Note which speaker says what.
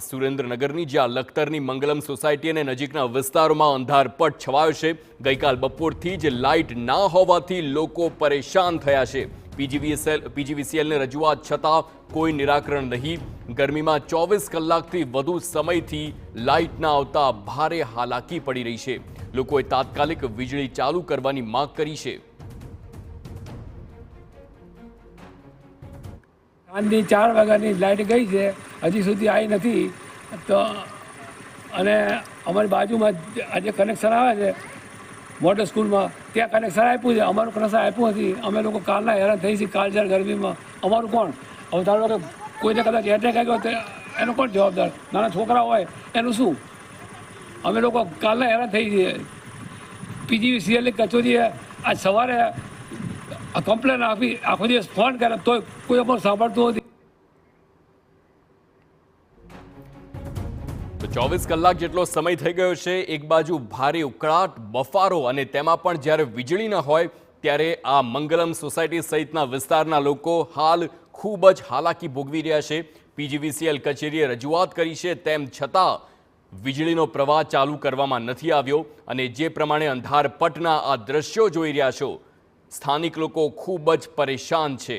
Speaker 1: સુરેન્દ્રનગરની, જ્યાં લખતરની મંગલમ સોસાયટી અને નજીકના વિસ્તારોમાં અંધારપટ છવાયો છે। ગઈકાલ બપોરથી જ લાઇટ ના હોવાથી લોકો પરેશાન થયા છે। પીજીવીસીએલને રજૂઆત છતાં કોઈ નિરાકરણ નહીં। ગરમીમાં 24 કલાકથી વધુ સમયથી લાઇટ ના આવતા ભારે હાલાકી પડી રહી છે। લોકોએ તાત્કાલિક વીજળી ચાલુ કરવાની માંગ કરી છે।
Speaker 2: સાંજની 4 વાગ્યાની લાઇટ ગઈ છે, હજી સુધી આવી નથી। તો અને અમારી બાજુમાં આજે કનેક્શન આવે છે મોટર સ્કૂલમાં, ત્યાં કનેક્શન આપ્યું છે, અમારું કનેક્શન આપ્યું નથી। અમે લોકો કાલના હેરાન થઈ છીએ, કાલ જ્યારે ગરમીમાં અમારું કોણ? હવે ધારો કે કોઈને કદાચ એટેક આવ્યો તો એનો કોણ જવાબદાર? નાના છોકરા હોય એનું શું? અમે લોકો કાલના હેરાન થઈ છીએ। પીજીવીસીએલની કચેરીએ આજ સવારે કમ્પ્લેન આપી, આખો દિવસ ફોન કરે તો કોઈ અમારું સાંભળતું નથી।
Speaker 1: તો 24 કલાક જેટલો સમય થઈ ગયો છે। એક બાજુ ભારે ઉકળાટ, બફારો અને તેમાં પણ જ્યારે વીજળી ન હોય ત્યારે આ મંગલમ સોસાયટી સહિતના વિસ્તારના લોકો હાલ ખૂબ જ હાલાકી ભોગવી રહ્યા છે। પીજીવીસીએલ કચેરીએ રજૂઆત કરી છે, તેમ છતાં વીજળીનો પ્રવાહ ચાલુ કરવામાં નથી આવ્યો અને જે પ્રમાણે અંધારપટના આ દ્રશ્યો જોઈ રહ્યા છો, સ્થાનિક લોકો ખૂબ જ પરેશાન છે।